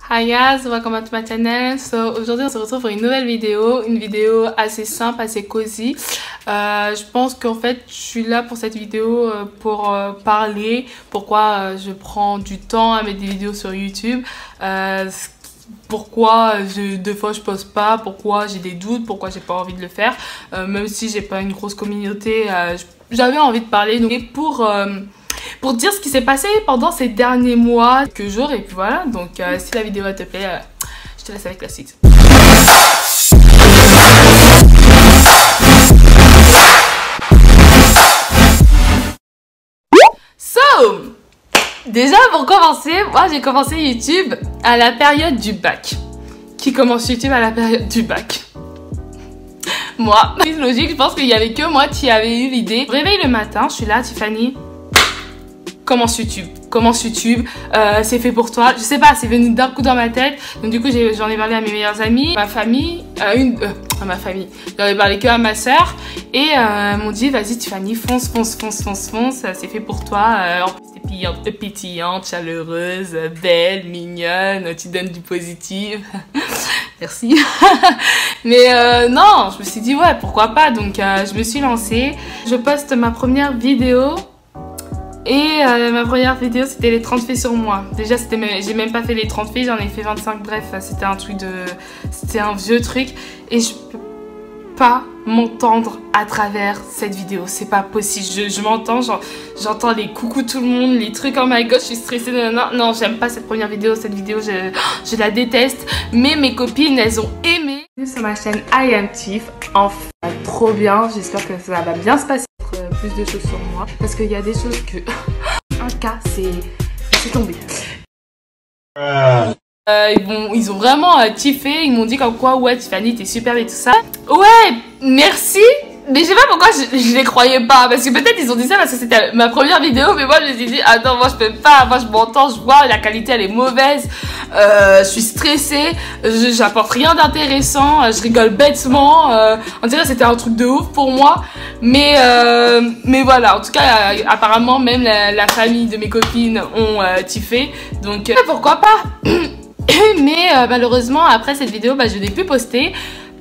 Hi guys, welcome to my channel. So aujourd'hui on se retrouve pour une nouvelle vidéo, assez simple, assez cosy. Je pense qu'en fait je suis là pour cette vidéo pour parler pourquoi je prends du temps à mettre des vidéos sur YouTube, pourquoi deux fois je poste pas, pourquoi j'ai des doutes, pourquoi j'ai pas envie de le faire, même si j'ai pas une grosse communauté, j'avais envie de parler. Donc, et pour dire ce qui s'est passé pendant ces derniers mois, quelques jours, et puis voilà. Donc si la vidéo te plaît, je te laisse avec la suite. So, déjà pour commencer, moi j'ai commencé YouTube à la période du bac. Qui commence YouTube à la période du bac? Moi, c'est logique, je pense qu'il y avait que moi qui avait eu l'idée. Je me réveille le matin, je suis là, Tiffany. Commence YouTube, c'est fait pour toi. Je sais pas, c'est venu d'un coup dans ma tête. Donc du coup, j'en ai parlé à mes meilleurs amis, ma famille, à ma famille. J'en ai parlé que à ma soeur. Et m'ont dit, vas-y Tiffany, fonce, c'est fait pour toi. En plus, t'es pétillante, chaleureuse, belle, mignonne, tu donnes du positif. Merci. Mais non, je me suis dit, ouais, pourquoi pas. Donc je me suis lancée. Je poste ma première vidéo. Et ma première vidéo c'était les 30 faits sur moi. Déjà j'ai même pas fait les 30 faits, j'en ai fait 25, bref c'était un truc de... C'était un vieux truc. Et je peux pas m'entendre à travers cette vidéo, c'est pas possible. Je m'entends, j'entends les coucou tout le monde, les trucs oh my god je suis stressée, non j'aime pas cette première vidéo, cette vidéo je la déteste. Mais mes copines elles ont aimé. Sur ma chaîne I Am Tiff, enfin trop bien, j'espère que ça va bien se passer. Plus de choses sur moi parce qu'il y a des choses que un cas c'est tombé. Ils ont vraiment kiffé, ils m'ont dit comme quoi ouais Tiffany t'es super et tout ça. Ouais merci. Mais je sais pas pourquoi je les croyais pas, parce que peut-être ils ont dit ça parce que c'était ma première vidéo, mais moi je me suis dit attends moi je peux pas, moi je m'entends, je vois la qualité elle est mauvaise, je suis stressée, j'apporte rien d'intéressant, je rigole bêtement, on dirait que c'était un truc de ouf pour moi, mais voilà, en tout cas apparemment même la famille de mes copines ont kiffé, donc pourquoi pas. Mais malheureusement après cette vidéo je n'ai plus posté.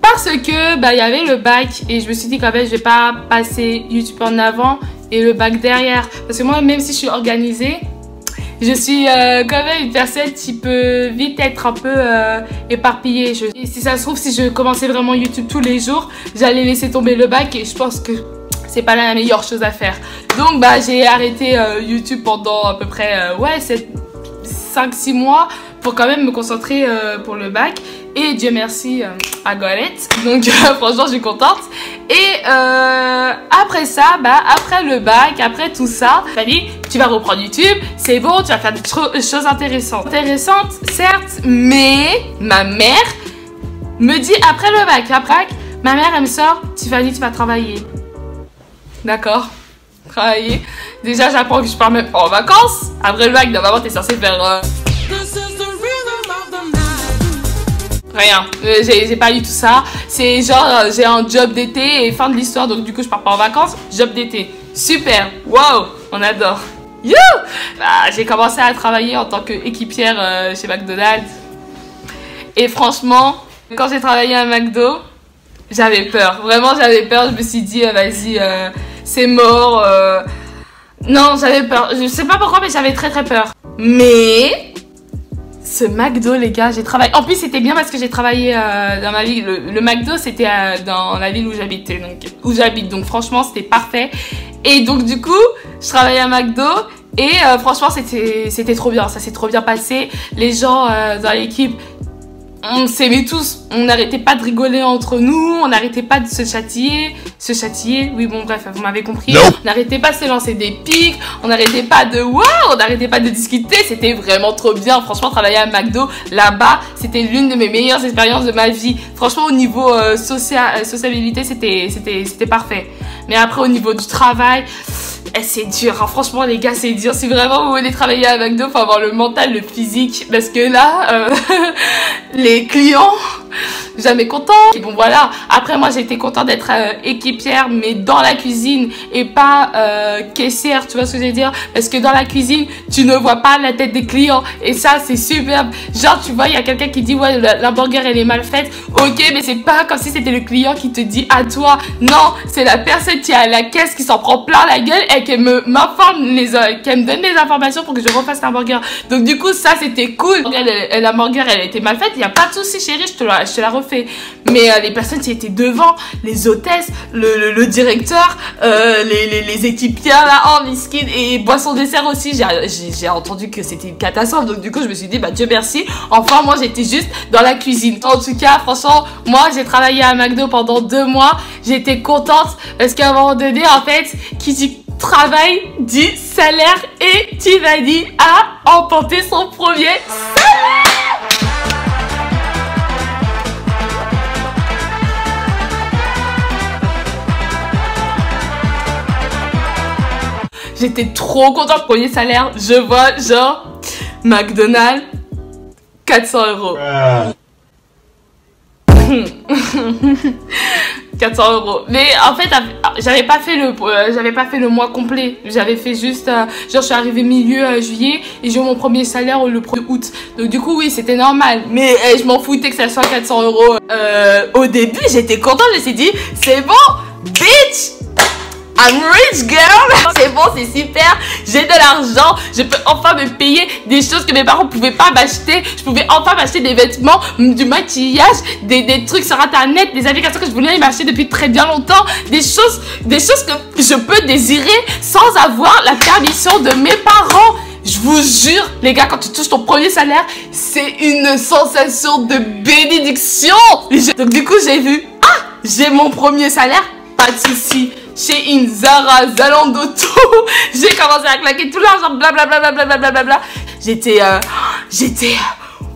Parce que il y avait le bac et je me suis dit quand même je vais pas passer YouTube en avant et le bac derrière. Parce que moi même si je suis organisée, je suis quand même une personne qui peut vite être un peu éparpillée. Et si ça se trouve si je commençais vraiment YouTube tous les jours, j'allais laisser tomber le bac et je pense que c'est pas la meilleure chose à faire. Donc j'ai arrêté YouTube pendant à peu près 5-6 mois pour quand même me concentrer pour le bac. Et Dieu merci, I got it. Donc franchement je suis contente. Et après ça, après le bac, après tout ça, Fanny, tu vas reprendre YouTube, c'est bon, tu vas faire des choses intéressantes. Intéressantes, certes, mais ma mère me dit après le bac, ma mère elle me sort, Tiffany tu vas travailler. D'accord, travailler. Déjà j'apprends que je pars même pas en vacances. Après le bac, normalement t'es censé faire... Rien, j'ai pas eu tout ça. C'est genre j'ai un job d'été et fin de l'histoire, donc du coup je pars pas en vacances. Job d'été, super, waouh, on adore. You j'ai commencé à travailler en tant qu'équipière chez McDonald's. Et franchement, quand j'ai travaillé à McDo, j'avais peur. Vraiment j'avais peur, je me suis dit vas-y c'est mort. Non j'avais peur, je sais pas pourquoi mais j'avais très peur. Mais... ce McDo les gars, j'ai travaillé. En plus c'était bien parce que j'ai travaillé dans ma ville. Le McDo c'était dans la ville où j'habitais, donc franchement c'était parfait. Et donc du coup je travaillais à McDo et franchement c'était trop bien, ça s'est trop bien passé. Les gens dans l'équipe, on s'aimait tous, on n'arrêtait pas de rigoler entre nous, on n'arrêtait pas de se châtier, oui bon bref, vous m'avez compris. No. On n'arrêtait pas de se lancer des pics, on n'arrêtait pas de on n'arrêtait pas de discuter, c'était vraiment trop bien. Franchement travailler à McDo là-bas, c'était l'une de mes meilleures expériences de ma vie. Franchement au niveau sociabilité c'était parfait. Mais après au niveau du travail, c'est dur, hein. Franchement les gars c'est dur. Si vraiment vous voulez travailler à McDo, faut avoir le mental, le physique, parce que là les clients jamais content. Et bon voilà, après moi j'ai été contente d'être équipière mais dans la cuisine et pas caissière, tu vois ce que je veux dire, parce que dans la cuisine tu ne vois pas la tête des clients et ça c'est superbe. Genre tu vois il y a quelqu'un qui dit ouais l'hamburger elle est mal faite, ok mais c'est pas comme si c'était le client qui te dit à toi, non c'est la personne qui est à la caisse qui s'en prend plein la gueule et qui m'informe qu'elle me donne les informations pour que je refasse l'hamburger. Donc du coup ça c'était cool. L'hamburger elle était mal faite, il n'y a pas de souci chérie, je te la refais. Mais les personnes qui étaient devant, les hôtesses, le directeur, les équipières là, oh miskin, et boisson dessert aussi, j'ai entendu que c'était une catastrophe. Donc du coup je me suis dit bah Dieu merci, enfin moi j'étais juste dans la cuisine. En tout cas franchement moi j'ai travaillé à McDo pendant 2 mois, j'étais contente parce qu'à un moment donné en fait qui dit travail dit salaire et Tiffany a emporté son premier salaire. J'étais trop contente, premier salaire, je vois genre McDonald's 400 €. 400 €. Mais en fait, j'avais pas fait le mois complet. J'avais fait juste, genre je suis arrivée milieu juillet et j'ai eu mon premier salaire le 1er août. Donc du coup oui, c'était normal. Mais je m'en foutais que ça soit 400 €. Au début, j'étais contente, je me suis dit, c'est bon, bitch! I'm rich girl. C'est bon, c'est super, j'ai de l'argent, je peux enfin me payer des choses que mes parents pouvaient pas m'acheter. Je pouvais enfin m'acheter des vêtements, du maquillage, des trucs sur internet, des applications que je voulais m'acheter depuis très bien longtemps, des choses que je peux désirer sans avoir la permission de mes parents. Je vous jure, les gars, quand tu touches ton premier salaire, c'est une sensation de bénédiction. Donc du coup, j'ai vu, j'ai mon premier salaire, pas de souci. Chez In, Zara, Zalando, tout. J'ai commencé à claquer tout l'argent, blablabla, blablabla. J'étais,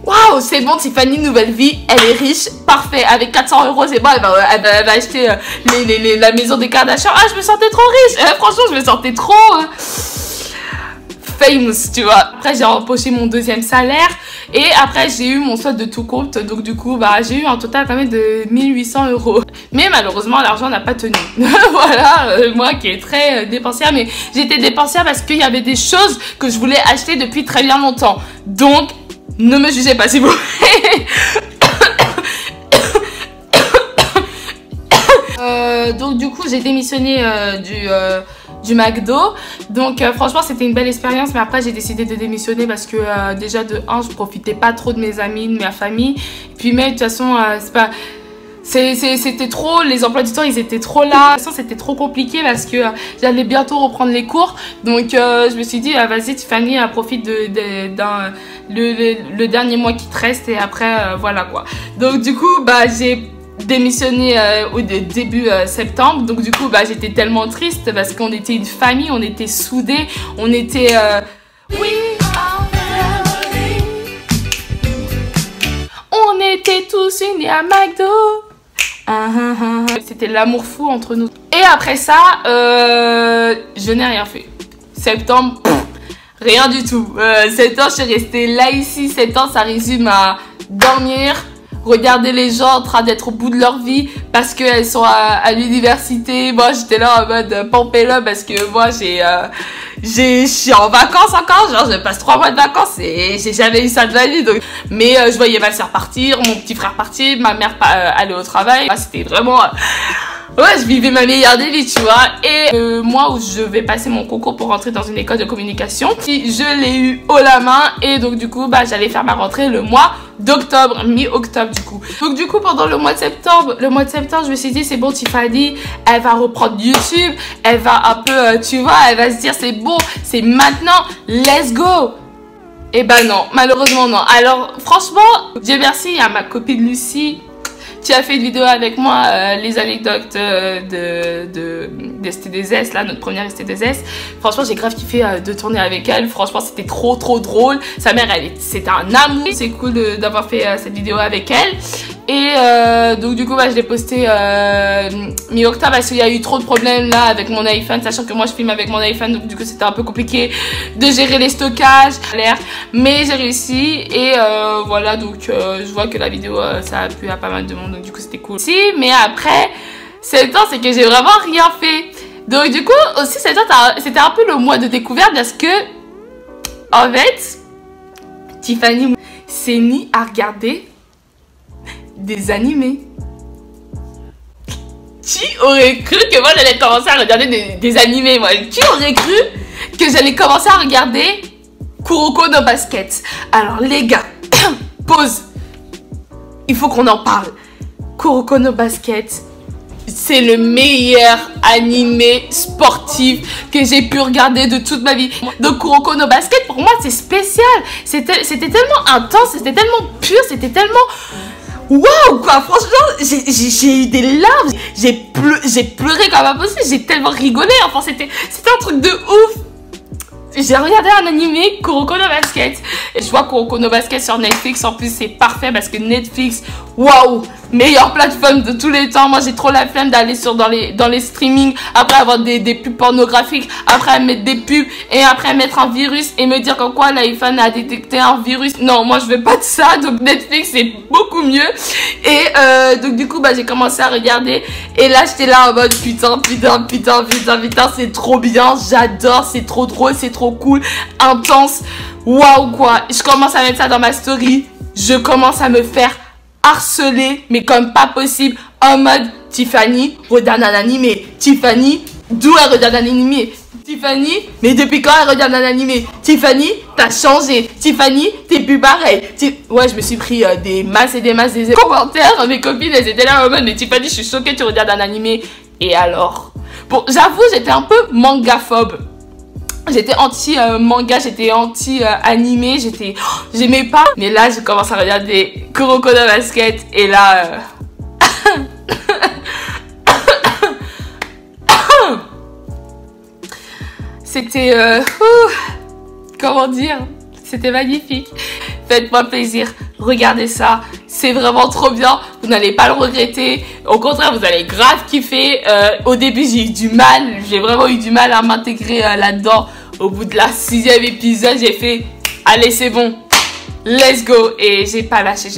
waouh, c'est bon, Tiffany, nouvelle vie, elle est riche, parfait. Avec 400 €, c'est bon, elle va acheter la maison des Kardashians. Ah, je me sentais trop riche. Franchement, je me sentais trop famous, tu vois. Après, j'ai empoché mon deuxième salaire. Et après, j'ai eu mon solde de tout compte. Donc, du coup, bah, j'ai eu un total quand même de 1800 €. Mais malheureusement, l'argent n'a pas tenu. Voilà, moi qui est très dépensière. Mais j'étais dépensière parce qu'il y avait des choses que je voulais acheter depuis très bien longtemps. Donc, ne me jugez pas, s'il vous plaît. Donc, du coup, j'ai démissionné du McDo. Donc franchement c'était une belle expérience, mais après j'ai décidé de démissionner parce que déjà de 1 je profitais pas trop de mes amis, de ma famille, puis mais de toute façon c'est pas, c'était trop, les emplois du temps ils étaient trop là, de toute façon c'était trop compliqué parce que j'allais bientôt reprendre les cours. Donc je me suis dit vas-y Tiffany, profite le dernier mois qui te reste et après voilà quoi. Donc du coup bah j'ai démissionné au début septembre. Donc du coup bah j'étais tellement triste parce qu'on était une famille, on était soudés, on était on était tous unis à McDo. C'était l'amour fou entre nous. Et après ça je n'ai rien fait. Septembre rien du tout. 7 ans je suis restée là ici. 7 ans ça résume à dormir, regarder les gens en train d'être au bout de leur vie parce qu'elles sont à l'université. Moi j'étais là en mode pampella parce que moi je suis en vacances encore, genre je passe 3 mois de vacances et j'ai jamais eu ça de ma vie. Donc, mais je voyais ma soeur partir, mon petit frère partir, ma mère aller au travail. C'était vraiment ouais, je vivais ma meilleure des vies, tu vois. Et moi où je vais passer mon concours pour rentrer dans une école de communication, je l'ai eu haut la main. Et donc du coup bah j'allais faire ma rentrée le mois d'octobre, mi-octobre du coup. Donc du coup pendant le mois de septembre je me suis dit c'est bon, Tiffany elle va reprendre YouTube, elle va un peu tu vois, elle va se dire c'est bon, c'est maintenant, let's go. Et bah non, malheureusement non. Alors franchement Dieu merci, il y a ma copine Lucie qui a fait une vidéo avec moi, les anecdotes de ST2S, là, notre première ST2S. Franchement, j'ai grave kiffé de tourner avec elle. Franchement, c'était trop drôle. Sa mère, c'était un amour. C'est cool d'avoir fait cette vidéo avec elle. Et donc du coup bah, je l'ai posté mi-octobre parce qu'il y a eu trop de problèmes là avec mon iPhone, sachant que moi je filme avec mon iPhone, donc du coup c'était un peu compliqué de gérer les stockages, mais j'ai réussi. Et voilà, donc je vois que la vidéo ça a plu à pas mal de monde, donc du coup c'était cool. Si, mais après 7 ans, c'est que j'ai vraiment rien fait. Donc du coup aussi 7 ans c'était un peu le mois de découverte parce que en fait Tiffany s'est mise à regarder des animés. Qui aurait cru que moi j'allais commencer à regarder des animés, moi? Qui aurait cru que j'allais commencer à regarder Kuroko no Basket? Alors les gars, pause. Il faut qu'on en parle. Kuroko no Basket, c'est le meilleur animé sportif que j'ai pu regarder de toute ma vie. Donc Kuroko no Basket, pour moi, c'est spécial. C'était tellement intense, c'était tellement pur, c'était tellement... Waouh quoi, franchement, j'ai eu des larmes. J'ai pleuré comme pas possible, j'ai tellement rigolé. Enfin, c'était un truc de ouf. J'ai regardé un animé, Kuroko no Basket. Et je vois Kuroko no Basket sur Netflix. En plus, c'est parfait parce que Netflix, waouh, meilleure plateforme de tous les temps. Moi, j'ai trop la flemme d'aller dans les streamings. Après avoir des pubs pornographiques. Après mettre des pubs. Et après mettre un virus. Et me dire qu'en quoi l'iPhone a détecté un virus. Non, moi, je veux pas de ça. Donc, Netflix, c'est beaucoup mieux. Et donc, du coup, bah, j'ai commencé à regarder. Et là, j'étais là en mode putain, c'est trop bien. J'adore. C'est trop drôle. C'est trop cool, intense, waouh quoi. Je commence à mettre ça dans ma story, je commence à me faire harceler, mais comme pas possible, en mode Tiffany, regarde un animé. Tiffany, d'où elle regarde un animé? Tiffany, mais depuis quand elle regarde un animé? Tiffany, t'as changé. Tiffany, t'es plus pareil. Ouais, je me suis pris des masses et des commentaires. Mes copines, elles étaient là en mode, mais Tiffany, je suis choquée, tu regardes un animé. Et alors? Bon, j'avoue, j'étais un peu mangaphobe. J'étais anti-manga, j'étais anti-animé, j'aimais pas. Mais là, je commence à regarder Kuroko no Basket et là... C'était... comment dire? C'était magnifique. Faites-moi plaisir, regardez ça. C'est vraiment trop bien. Vous n'allez pas le regretter. Au contraire, vous allez grave kiffer. Au début, j'ai eu du mal. J'ai vraiment eu du mal à m'intégrer là-dedans. Au bout de la 6e épisode, j'ai fait allez, c'est bon. Let's go. Et j'ai pas lâché.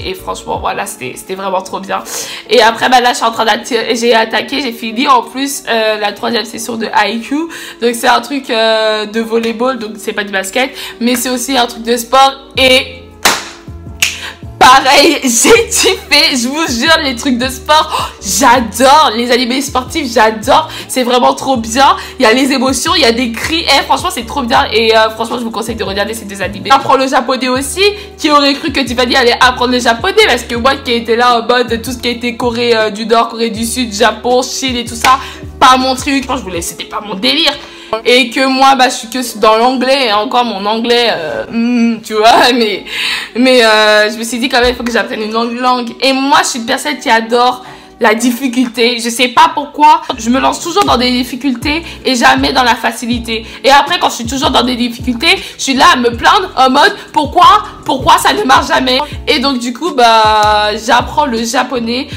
Et franchement, voilà, c'était vraiment trop bien. Et après, bah là, je suis en train j'ai attaqué, j'ai fini en plus la 3e session de IQ. Donc, c'est un truc de volleyball. Donc, c'est pas du basket. Mais c'est aussi un truc de sport. Et... pareil, j'ai kiffé, je vous jure, les trucs de sport, oh, j'adore, les animés sportifs, j'adore, c'est vraiment trop bien, il y a les émotions, il y a des cris, franchement c'est trop bien. Et franchement je vous conseille de regarder ces deux animés. J'apprends le japonais aussi, qui aurait cru que Tiffany allait apprendre le japonais, parce que moi qui étais là en mode tout ce qui a été Corée du Nord, Corée du Sud, Japon, Chine et tout ça, pas mon truc, je voulais, c'était pas mon délire. Et que moi bah je suis que dans l'anglais, et encore mon anglais tu vois, mais je me suis dit quand même il faut que j'apprenne une autre langue. Et moi je suis une personne qui adore la difficulté, je sais pas pourquoi, je me lance toujours dans des difficultés et jamais dans la facilité. Et après quand je suis toujours dans des difficultés, je suis là à me plaindre en mode pourquoi ça ne marche jamais. Et donc du coup bah j'apprends le japonais.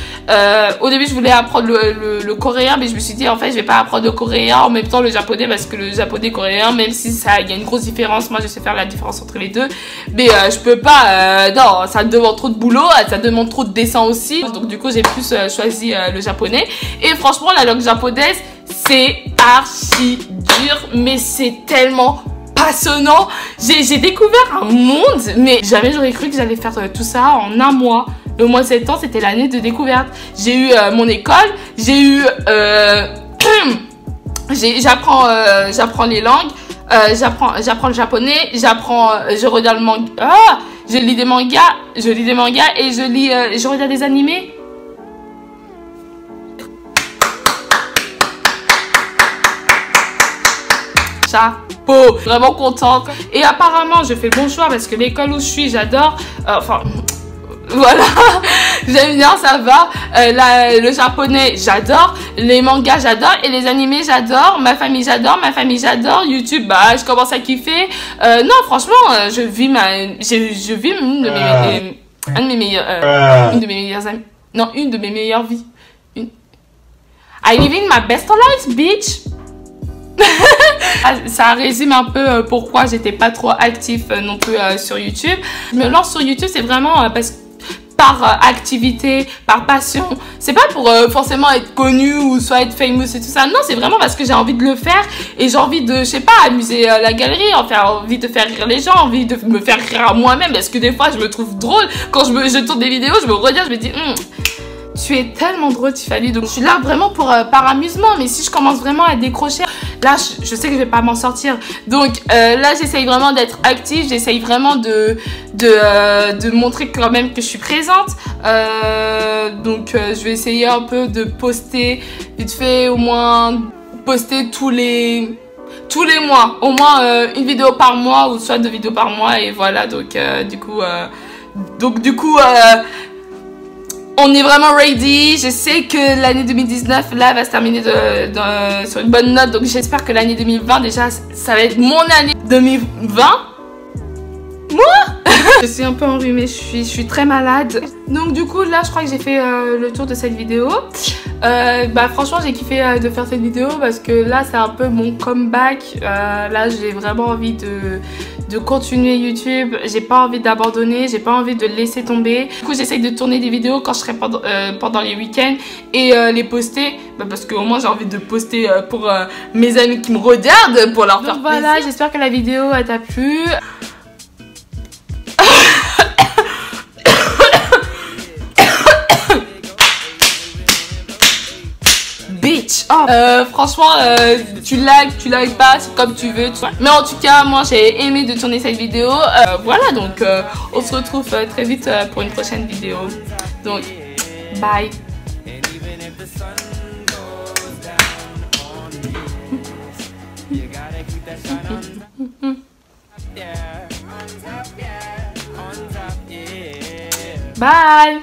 Au début je voulais apprendre le coréen, mais je me suis dit en fait je vais pas apprendre le coréen en même temps le japonais, parce que le japonais coréen, même si il y a une grosse différence, moi je sais faire la différence entre les deux, mais je peux pas, non, ça demande trop de boulot, ça demande trop de dessin aussi. Donc du coup j'ai plus choisi le japonais. Et franchement la langue japonaise c'est archi dur, mais c'est tellement passionnant. J'ai découvert un monde, mais jamais j'aurais cru que j'allais faire tout ça en un mois. Le mois de septembre, c'était l'année de découverte. J'ai eu mon école, j'ai eu... j'apprends les langues, j'apprends le japonais, je regarde le manga, je lis des mangas et je regarde des animés. Chapeau, vraiment contente. Et apparemment je fais le bon choix parce que l'école où je suis j'adore, enfin voilà, j'aime bien, ça va. Le japonais j'adore, les mangas j'adore, et les animés j'adore, ma famille j'adore, YouTube bah je commence à kiffer. Non franchement je vis une de un de mes meilleurs, une de mes meilleures amies. Non, une de mes meilleures vies. I living my best life, bitch. Ça résume un peu pourquoi j'étais pas trop active non plus sur YouTube. Je me lance sur YouTube, c'est vraiment par activité, par passion. C'est pas pour forcément être connue ou soit être famous et tout ça. Non, c'est vraiment parce que j'ai envie de le faire et j'ai envie de, je sais pas, amuser la galerie, envie de faire rire les gens, envie de me faire rire à moi-même parce que des fois je me trouve drôle. Quand je tourne des vidéos, je me regarde, je me dis tu es tellement drôle, Tiffany. Donc je suis là vraiment pour par amusement, mais si je commence vraiment à décrocher, là je sais que je vais pas m'en sortir. Donc là j'essaye vraiment d'être active, j'essaye vraiment de montrer quand même que je suis présente. Donc je vais essayer un peu de poster vite fait, au moins poster tous les mois, au moins une vidéo par mois ou soit 2 vidéos par mois, et voilà. Donc du coup on est vraiment ready. Je sais que l'année 2019 là va se terminer sur une bonne note, donc j'espère que l'année 2020 déjà ça va être mon année 2020. Moi je suis un peu enrhumée, je suis très malade. Donc du coup là je crois que j'ai fait le tour de cette vidéo. Franchement j'ai kiffé de faire cette vidéo parce que là c'est un peu mon comeback. Là j'ai vraiment envie de continuer YouTube, j'ai pas envie d'abandonner, j'ai pas envie de laisser tomber. Du coup j'essaye de tourner des vidéos quand je serai pendant les week-ends et les poster, parce qu'au moins j'ai envie de poster pour mes amis qui me regardent, pour leur faire plaisir. Voilà, j'espère que la vidéo t'a plu. Bitch. Franchement tu likes pas, c'est comme tu veux, mais en tout cas moi j'ai aimé de tourner cette vidéo. Voilà, donc on se retrouve très vite pour une prochaine vidéo, donc bye. Bye.